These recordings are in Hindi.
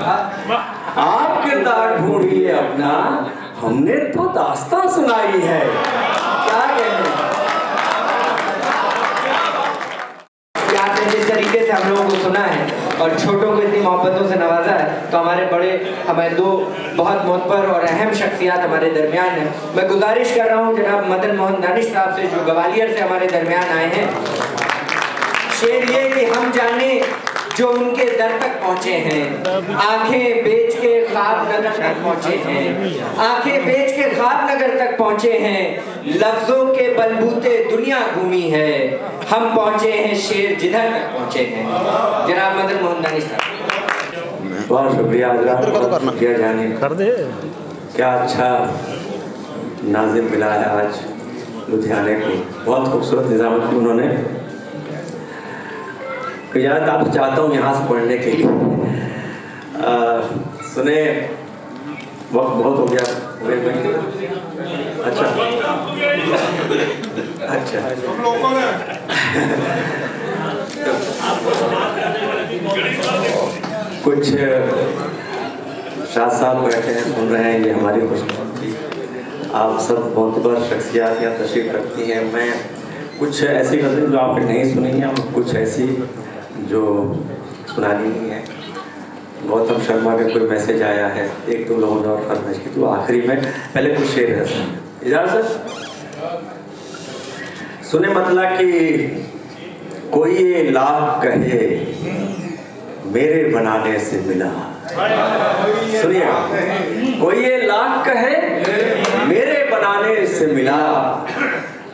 आप किरदार ढूंढिए अपना, हमने तो दास्तां सुनाई है। क्या कहते हैं? आपने जिस तरीके से हम लोगों को सुना है और छोटों को इतनी मोहब्बतों से नवाजा है, तो हमारे दो बहुत मोहतर और अहम शख्सियत हमारे दरमियान हैं। मैं गुजारिश कर रहा हूँ जनाब मदन मोहन दानिश साहब से, जो ग्वालियर से हमारे दरमियान आए हैं, शेर ये कि हम जाने जो उनके दर तक पहुँचे हैं, आंखें बेच के ख्वाब नगर तक पहुँचे हैं, आंखें बेच के ख्वाब नगर तक पहुँचे हैं, लफ्जों के बलबूते दुनिया घूमी है, हम पहुँचे हैं शेर जिधर तक पहुँचे हैं। जनाब मदन मोहन दानिश साहब। बहुत शुक्रिया किया जाने कर दे। क्या अच्छा नाजिम मिला है आज लुधियाने को, बहुत खूबसूरत निजामत की उन्होंने। इजाज़त आपसे चाहता हूँ यहाँ से पढ़ने के लिए। सुने, वक्त बहुत हो गया। अच्छा अच्छा कुछ शाह साहब बैठे हैं, सुन रहे हैं, ये हमारी खुशकिस्मती। आप सब मोतबर शख्सियत यहाँ तशरीफ रखती हैं। मैं कुछ ऐसी गज़लें जो आपने नहीं सुनी हैं, कुछ ऐसी जो सुनानी ही है। गौतम शर्मा का कोई मैसेज आया है, एक दो लोगों ने और फरमाइश की, तो आखिरी में पहले कुछ शेर है। इजाज़त सुने, मतलब कि कोई ये लाख कहे मेरे बनाने से मिला। सुनिए, कोई ये लाख कहे मेरे बनाने से मिला,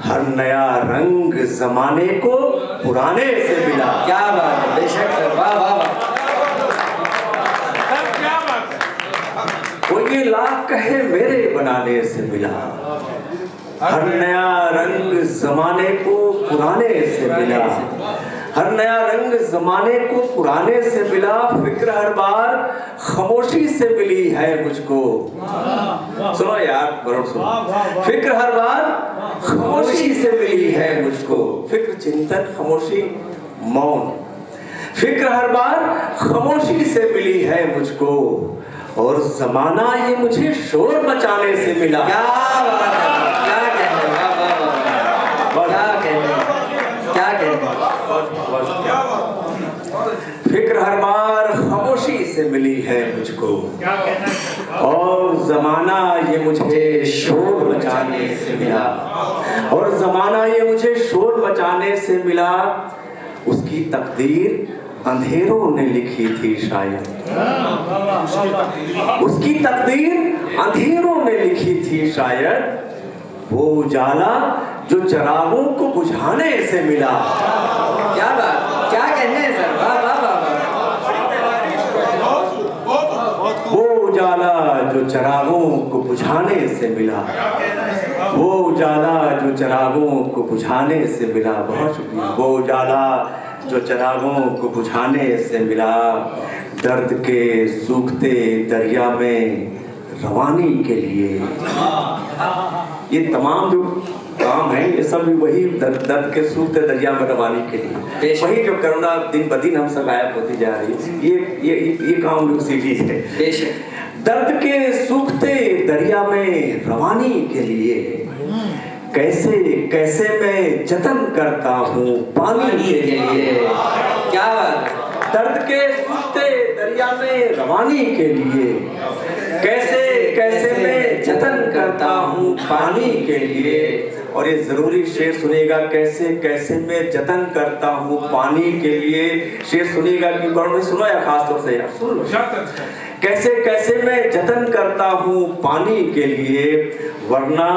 हर नया रंग जमाने को पुराने से मिला। क्या बात है, बेशक सर, वाह वाह वाह। कोई ये लाख कहे मेरे बनाने से मिला, हर नया रंग जमाने को पुराने से मिला, हर नया रंग जमाने को पुराने से मिला, फिक्र हर बार खामोशी से मिली है मुझको। सुनो यार, बरोबर सुनो। फिक्र हर बार खामोशी से मिली है मुझको, फिक्र चिंतन खामोशी मौन, फिक्र हर बार खामोशी से मिली है मुझको, और जमाना ये मुझे शोर मचाने से मिला। क्या बात है, क्या कहते हैं, क्या कहते हैं। फिक्र हर बार खामोशी से मिली है मुझको, और जमाना ये मुझे शोर मचाने से मिला, और जमाना ये मुझे शोर मचाने से मिला। उसकी तकदीर अंधेरों ने लिखी थी शायद, उसकी तकदीर अंधेरों ने लिखी थी शायद, वो उजाला जो चिरागों को बुझाने से मिला। क्या बात, क्या कहने हैं सर, वाह वाह वाह। वो उजाला जो चिरागों को बुझाने से मिला, वो उजाला जो चिरागों को बुझाने से मिला। बहुत शुक्रिया। वो उजाला जो चिरागों को बुझाने से मिला, दर्द के सूखते दरिया में रवानी के लिए। ये तमाम जो काम है, ये सब वही दर्द के सूखते दरिया में रवानी के लिए, वही जो करुणा दिन ब दिन हमसे गायब होती जा रही है, ये काम लोग सीधी है। दर्द के सूखते दरिया में रवानी के लिए, कैसे कैसे मैं जतन करता हूँ पानी के लिए। क्या बात, दर्द के सूखते दरिया में रवानी के लिए, कैसे कैसे मैं जतन करता हूँ पानी के लिए। और ये जरूरी शेर सुनेगा, कैसे कैसे मैं जतन करता हूँ पानी के लिए। शेर सुनेगा कि गौर में सुनो या खास तौर से यार सुन लो। कैसे कैसे मैं जतन करता हूँ पानी के लिए, वरना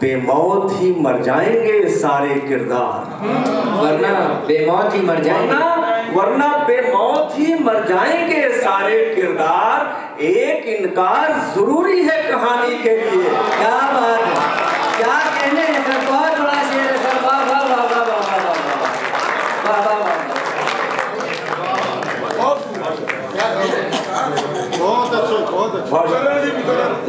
बेमौत ही मर जाएंगे सारे किरदार। वरना बेमौत ही मर जाएंगे, वरना बेमौत ही मर जाएंगे सारे किरदार। एक इनकार जरूरी है कहानी के लिए। क्या बात है, क्या कहने हैं सर, बहुत बड़ा शेर है सर, वाह वाह वाह वाह वाह वाह वाह वाह।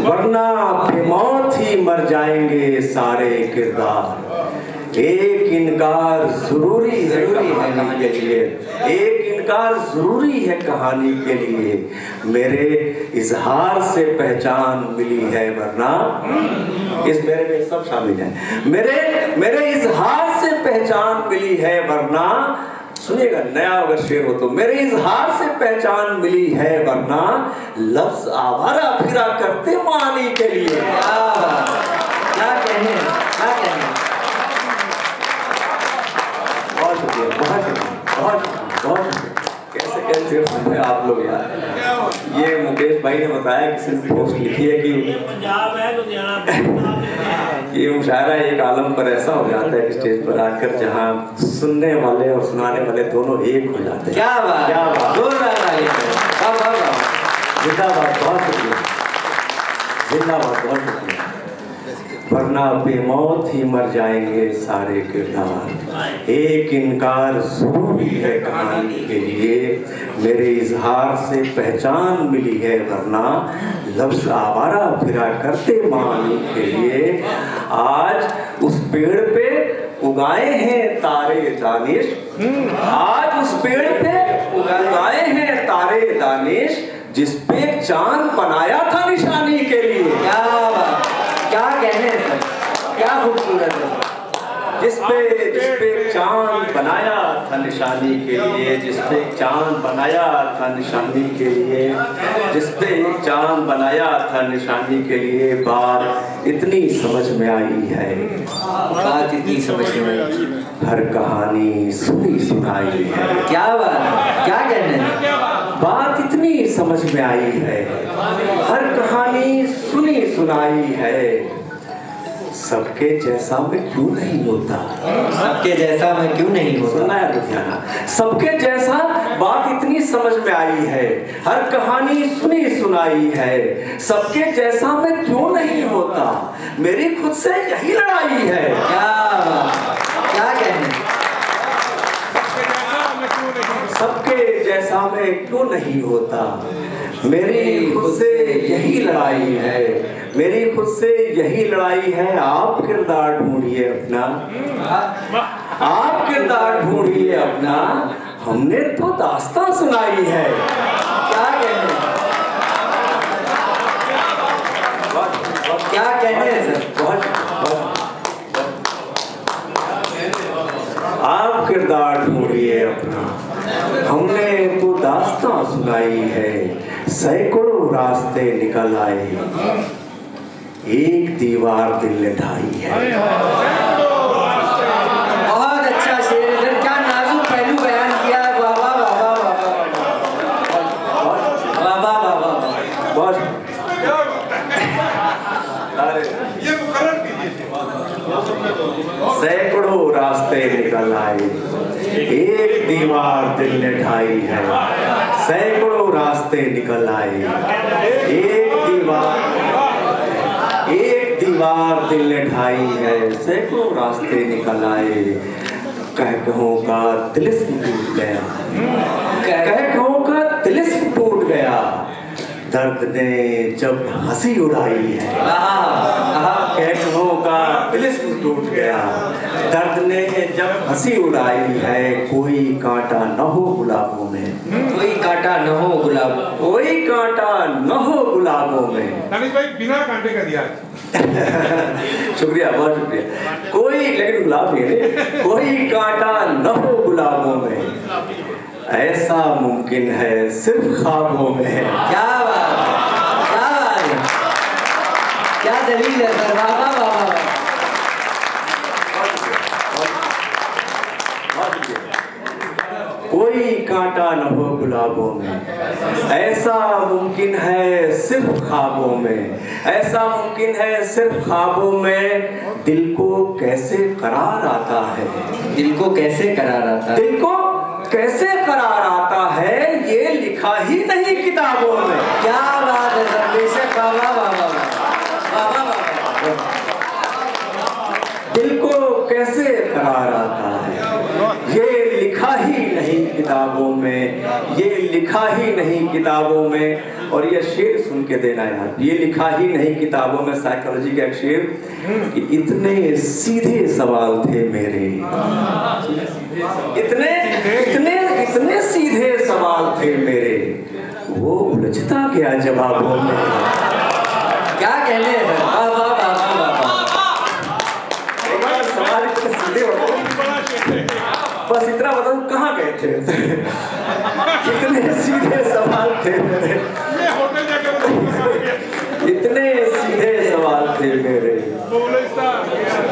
वरना बेमौत ही मर जाएंगे सारे किरदार। एक इनकार जरूरी है कहानी के लिए, एक इनकार जरूरी है कहानी के लिए, मेरे इजहार से पहचान मिली है वरना, इस मेरे में सब शामिल है, मेरे इजहार से पहचान मिली है वरना, सुनिएगा नया अगर शेर हो तो, मेरे इजहार से पहचान मिली है वरना लफ्ज आवारा फिरा करते मानी के लिए। क्या कहने, क्या कहने। बहुत शुक्रिया, बहुत शुक्रिया, बहुत बहुत कैसे कैसे सुने आप लोग यार। ये मुकेश भाई ने बताया, किसी ने पोस्ट लिखी है कि ये मुशायरा एक आलम पर ऐसा हो जाता है कि स्टेज पर आकर जहाँ सुनने वाले और सुनाने वाले दोनों एक हो जाते हैं। क्या बात, क्या बात, जिंदाबाद, बहुत शुक्रिया, जिंदाबाद, बहुत शुक्रिया। वरना बेमौत ही मर जाएंगे सारे किरदार, एक इनकार जरूरी है कहानी के लिए, मेरे इजहार से पहचान मिली है वरना लफ्ज आवारा फिरा करते मानी के लिए। आज उस पेड़ पे उगाए हैं तारे दानिश, आज उस पेड़ पे उगाए हैं तारे दानिश, जिस पे चांद बनाया था निशानी के लिए। क्या बात, क्या कहने सर, क्या खूबसूरत है। जिस पे चांद बनाया था निशानी के लिए, जिस पे चांद बनाया था निशानी के लिए, जिस पे चांद बनाया था निशानी के लिए, बात इतनी समझ में आई है, बात इतनी समझ में आई, हर कहानी सुनी सुनाई है। क्या बात, क्या कहने, बात इतनी समझ में आई है, हर कहानी सुनी सुनाई है, सबके जैसा मैं क्यों नहीं होता, सबके जैसा मैं क्यों नहीं होता। सुनना है लुधियाना, सबके जैसा बात इतनी समझ में आई है, हर कहानी सुनी सुनाई है, सबके जैसा मैं क्यों नहीं होता, मेरी खुद से यही लड़ाई है। क्या बात, क्या कहने, सबके जैसा मैं क्यों नहीं होता, मेरी खुद से यही लड़ाई है, मेरी खुद से यही लड़ाई है। आप किरदार ढूंढिए अपना, आप किरदार ढूंढिए अपना, हमने तो दास्तां सुनाई है। क्या कहने, क्या कहने सर, आप किरदार ढूंढिए अपना, हमने तो दास्तां सुनाई है, सैकड़ों रास्ते निकल आए, एक दीवार दिल ने ढाई है। बहुत अच्छा शेर है सर, क्या नाजुक पहलू बयान किया। वाह वाह वाह वाह वाह वाह वाह, बहुत सैकड़ों रास्ते निकल आए, एक दीवार दिल ने ढाई है, सैकड़ों रास्ते निकल आए, एक दीवार दिल ने ढाई है, सैकड़ों रास्ते निकल आए, कहकहों का तिलिस्म टूट गया, कहकहों का तिलिस्म टूट गया, दर्द ने जब हंसी उड़ाई है, कहकहों का तिलिस्म टूट गया, दर्द ने जब हंसी उड़ाई है, कोई कांटा न हो गुलाबों में, कोई कांटा न हो गुलाब, कोई कांटा न हो गुलाबों में। दानिश भाई बिना कांटे का दिया। शुक्रिया, बहुत शुक्रिया। कोई, लेकिन गुलाब नहीं, कोई कांटा न हो गुलाबों में, ऐसा मुमकिन है सिर्फ ख्वाबों में। क्या बात, क्या बात है, क्या दलील है सर, वाह वाह वाह वाह। कोई कांटा न हो गुलाबों में, ऐसा मुमकिन है सिर्फ ख्वाबों में, ऐसा मुमकिन है सिर्फ ख्वाबों में, दिल को कैसे करार आता है, दिल को कैसे करार आता है, दिल को कैसे करार आता है, ये लिखा ही नहीं किताबों में। क्या बात है सर, बेशक, वाह वाह वाह वाह वाह वाह। दिल को कैसे करार आता है, ये लिखा ही नहीं किताबों में, ये लिखा ही नहीं किताबों में। और ये शेर सुन के देना यार, ये लिखा ही नहीं किताबों में, साइकोलॉजी का एक शेर, कि इतने सीधे सवाल थे मेरे, इतने इतने इतने सीधे सवाल थे मेरे, वो उलझता गया जवाबों में। क्या कहने हैं सर, वाह वाह वाह वाह वाह। एक बार सवाल इतने सीधे होते, बस इतना बताओ कहाँ गए थे? इतने सीधे सवाल थे मेरे, इतने सीधे सवाल थे मेरे,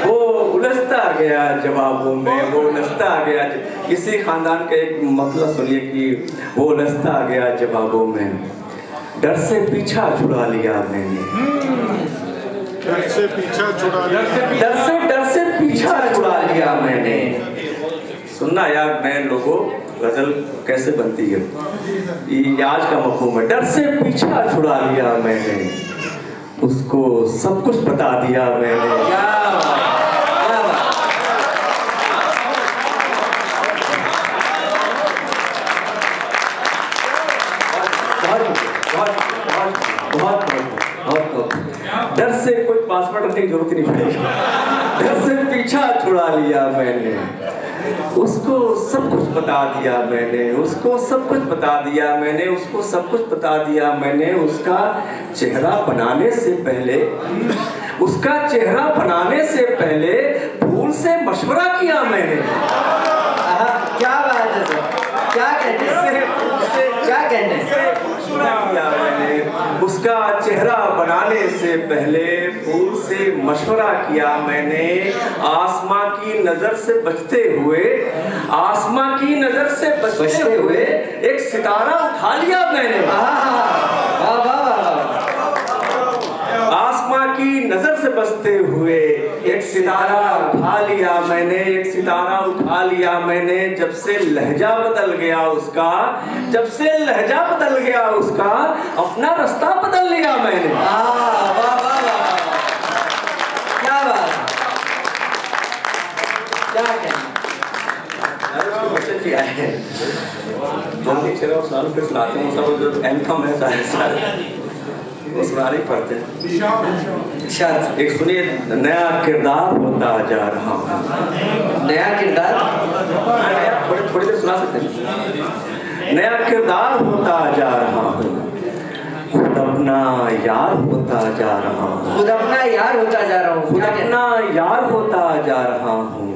वो उलझता गया जवाबों में, वो उलझता गया। किसी खानदान का एक मतलब सुनिए कि वो उलझता गया जवाबों में। डर से पीछा छुड़ा लिया मैंने, डर से पीछा छुड़ा लिया, डर से पीछा छुड़ा लिया मैंने। सुनना यार मैं लोगों, गजल कैसे बनती है, ये आज का मफहूम है। डर से पीछा छुड़ा लिया मैंने, उसको सब कुछ बता दिया मैंने। क्या डर से कोई पासवर्ड रखने की जरूरत नहीं पड़ेगी। डर से पीछा छुड़ा लिया मैंने, उसको सब कुछ बता दिया मैंने, उसको सब कुछ बता दिया मैंने, उसको सब कुछ बता दिया मैंने। उसका चेहरा बनाने से पहले, उसका चेहरा बनाने से पहले फूल से मशवरा किया मैंने। क्या बात है सर, क्या कहते हैं, क्या कहते हैं? किया मैंने, उसका चेहरा बनाने से पहले फूल से मशवरा किया मैंने। आसमां की नजर से बचते हुए, आसमां की नजर से बचते हुए एक सितारा उठा लिया मैंने। आसमां की नजर से बचते हुए एक सितारा उठा लिया मैंने, एक सितारा उठा लिया मैंने। जब से लहजा बदल गया उसका, जब से लहजा बदल गया उसका, अपना रास्ता बदल लिया मैंने। वाह वाह वाह, क्या बात, क्या कहना। किया है जल्दी चलो साल पे सुनाते हैं, सब जो एंथम है सारे वो सुनाने पड़ते हैं। शायद एक सुनिए, नया किरदार होता जा रहा हूँ। नया किरदार, थोड़ी देर सुना सकते हैं। नया किरदार होता जा रहा हूँ, खुद अपना यार होता जा रहा हूँ, खुद अपना यार होता जा रहा हूँ, खुद अपना यार होता जा रहा हूँ,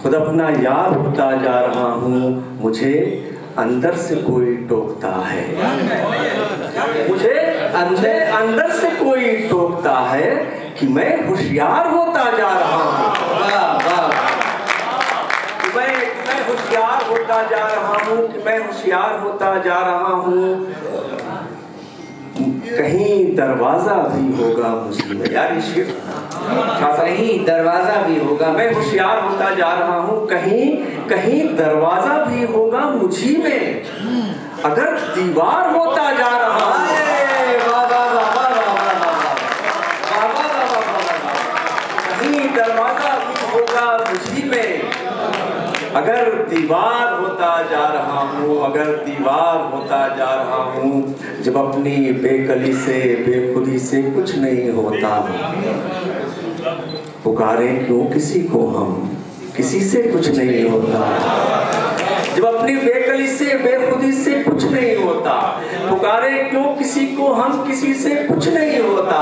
खुद अपना यार होता जा रहा हूँ। मुझे अंदर से कोई टोकता है, मुझे अंदर से कोई टोकता है कि मैं होशियार होता जा रहा हूँ। मैं होशियार होता जा रहा हूँ, कि मैं होशियार होता जा रहा हूँ। कहीं दरवाजा भी होगा मुझी में, यार ये शेर कहीं दरवाजा भी होगा। मैं होशियार होता जा रहा हूँ, कहीं कहीं दरवाजा भी होगा मुझी में, अगर दीवार होता जा रहा हूँ। कहीं दरवाजा भी होगा मुझी में, अगर दीवार होता जा रहा हूँ, अगर दीवार होता जा रहा हूँ। जब अपनी बेकली से बेखुदी से कुछ नहीं होता, पुकारें क्यों किसी को हम, किसी से कुछ नहीं होता। जब अपनी बेकली से बेखुदी से कुछ नहीं होता, पुकारे क्यों किसी को हम, किसी से कुछ नहीं होता।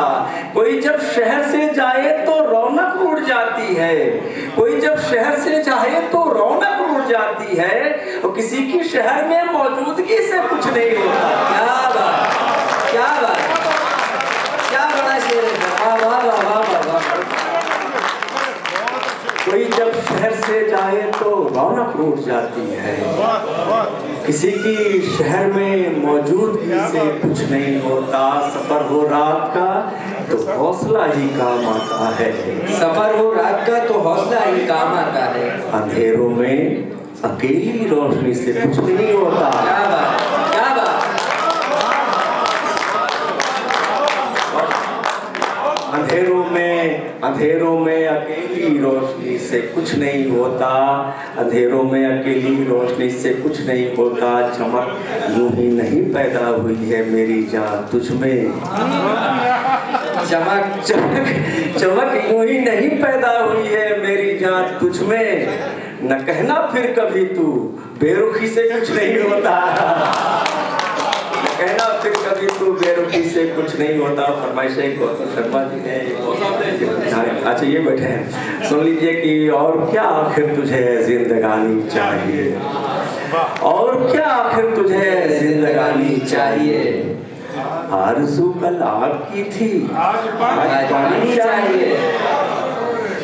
कोई जब शहर से जाए तो रौनक उड़ जाती है, कोई जब शहर से जाए तो रौनक उड़ जाती है, और किसी की शहर में मौजूदगी से कुछ नहीं होता। क्या बात, क्या बात, क्या बड़ा शेर है। वाह वाह वाह वाह वाह। कोई जब शहर से जाए तो रौनक उड़ जाती है, किसी की शहर में मौजूदगी से कुछ नहीं होता। सफर हो रात का तो हौसला ही काम आता है, सफर हो रात का तो हौसला ही काम आता है। अंधेरों में अकेली रोशनी से कुछ नहीं होता। क्या बात, क्या बात। अंधेरों में अकेली रोशनी से कुछ नहीं होता, अंधेरों में अकेली रोशनी से कुछ नहीं होता। चमक यूं ही नहीं पैदा हुई है मेरी जान तुझ में, चमक यूं ही नहीं पैदा हुई है मेरी जान तुझ में। न कहना फिर कभी तू बेरुखी से कुछ नहीं होता, न कहना फिर कभी तू बेरुखी से कुछ नहीं होता। फरमाइश है गौतम शर्मा जी ने। अच्छा ये बैठे हैं, सुन लीजिए कि और क्या आखिर तुझे जिंदगानी चाहिए, और क्या आखिर तुझे जिंदगानी चाहिए। आरज़ू कल आग की थी, आज पानी चाहिए।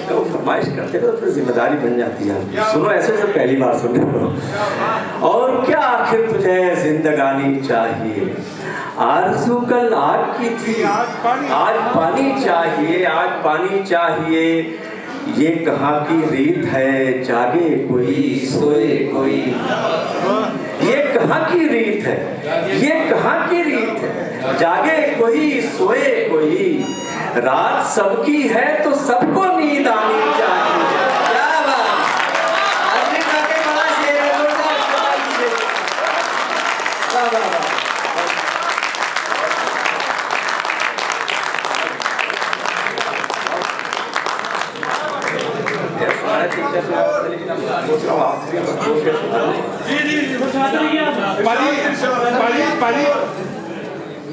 तो फरमाइश करते हो तो फिर जिम्मेदारी बन जाती है। सुनो ऐसे से पहली बार सुन रहे हो। और क्या आखिर तुझे जिंदगानी चाहिए। आरज़ू कल आग की थी, आज पानी चाहिए, आज पानी चाहिए। ये कहाँ की रीत है, जागे कोई सोए कोई। ये कहाँ की रीत है, ये कहाँ की रीत है, जागे कोई सोए कोई। रात सबकी है तो सबको नींद आनी चाहिए। क्या बात, आदमी का बड़ा शेर है,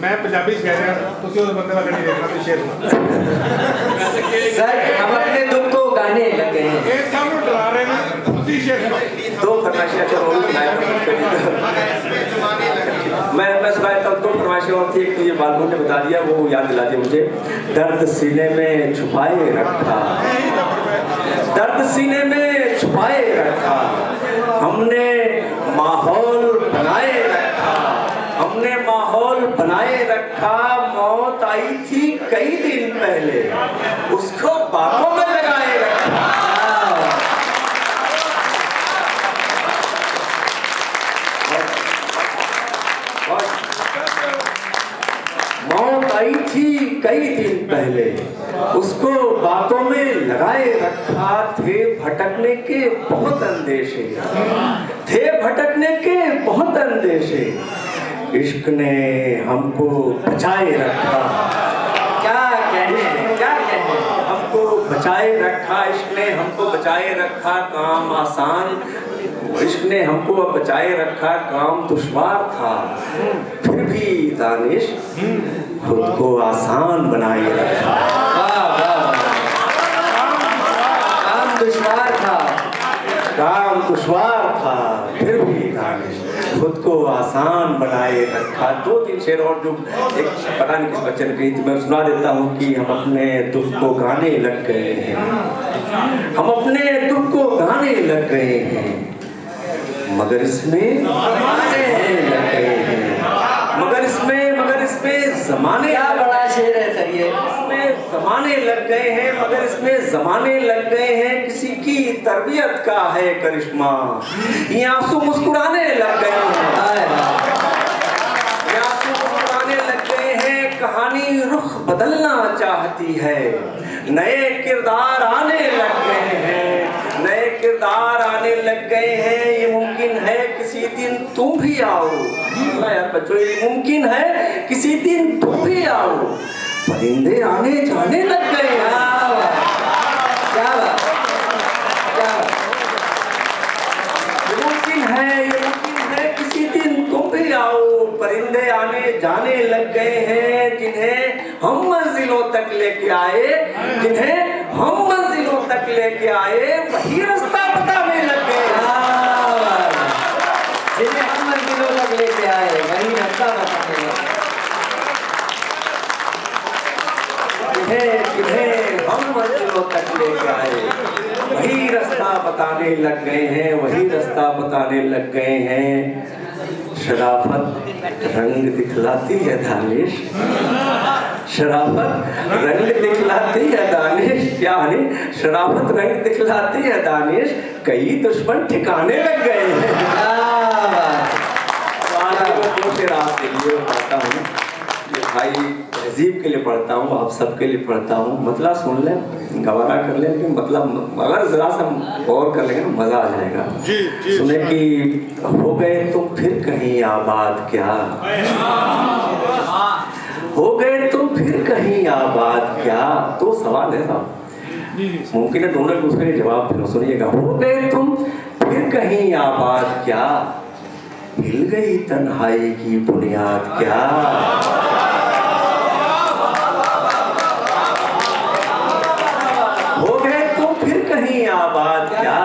मैं पंजाबी कह रहा तुसी उस बंदे वाले नहीं देखना तो शेर सर हम अपने दुख को गाने लगे हैं। ये सब डरा रहे हैं, तुसी शेर दो फरमाइशें मैं सुनाता हूँ। दो फरमाइशें और थी, एक तो ये बालकों ने बता दिया, वो याद दिला दिया मुझे। दर्द सीने में छुपाए रखा, दर्द सीने में छुपाए रखा, हमने माहौल बनाए रखा, हमने माहौल बनाए रखा। मौत आई थी कई दिन पहले, उसको बातों में लगाए रखा। मौत आई थी कई दिन पहले, उसको बातों में लगाए रखा। थे भटकने के बहुत अंदेशे, थे भटकने के बहुत अंदेशे। इश्क ने हमको बचाए रखा। क्या कहने, क्या कहने, हमको बचाए रखा। इश्क ने हमको बचाए रखा, काम आसान। इश्क ने हमको बचाए रखा, काम दुश्वार था। फिर भी दानिश खुद को आसान बनाए रखा। काम दुश्वार था, काम दुश्वार था, फिर भी दानिश खुद को आसान बनाए रखा। दो तीन शेर और जो एक पता नहीं किस बच्चे ने कही थी, मैं सुना देता हूँ कि हम अपने दुख को गाने लग गए हैं, हम अपने दुख को गाने लग गए हैं, मगर इसमें मगर इसमें जमाने। क्या बड़ा शेर है सर ये। इसमें जमाने लग गए हैं, मगर इसमें जमाने लग गए हैं। किसी की तरबियत का है करिश्मा, ये आंसू मुस्कुराने लग गए हैं, ये आंसू मुस्कुराने लग गए हैं। कहानी रुख बदलना चाहती है, नए किरदार आने लग गए हैं, नए किरदार आने लग गए हैं। ये मुमकिन है किसी दिन तुम भी आओ, यार बच्चों ये मुमकिन है किसी दिन तुम भी आओ। परिंदे आने जाने लग गए हैं। क्या बात, क्या बात। ये मुमकिन है किसी दिन तुम भी आओ। परिंदे आने जाने लग गए हैं, जिन्हें हम मंजिलों तक लेके आए, जिन्हें हम मंजिलों तक लेके आए, वही रास्ता बताने लग गए। जिन्हें हम मंजिलों तक लेके आए, वही रास्ता बताने लग गए। जिन्हें हम मंजिलों तक लेके आए, वही रास्ता बताने लग गए हैं, वही रास्ता बताने लग गए हैं। शराफत रंग दिखलाती है दानिश, शराफत रंग दिखलाती है दानिश। क्या है, शराफत रंग दिखलाती है दानिश, कई दुश्मन ठिकाने लग गए हैं। दो शेर आपके लिए पढ़ता हूँ, ये भाई तहजीब के लिए पढ़ता हूँ, आप सबके लिए पढ़ता हूँ। मतलब सुन लें, गवारा कर लें, लेकिन मतलब अगर जरा सा गौर कर लेंगे तो मजा आ जाएगा। जी सुने कि हो गए तुम फिर कहीं आबाद, क्या हो गए तुम फिर कहीं आबाद क्या। तो सवाल है साहब, मुमकिन है दोनों एक दूसरे के जवाब फिर सुनिएगा। हो गए तुम फिर कहीं आबाद क्या, हिल गई तन्हाई की बुनियाद क्या। हो गए तुम फिर कहीं आबाद क्या,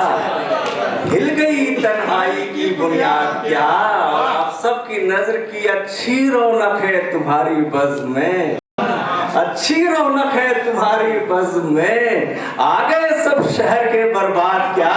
हिल गई तन्हाई की बुनियाद क्या। आप सबकी नजर की अच्छी रौनक है तुम्हारी बज़ में, अच्छी रौनक है तुम्हारी बज़ में। आ गए सब शहर के बर्बाद क्या।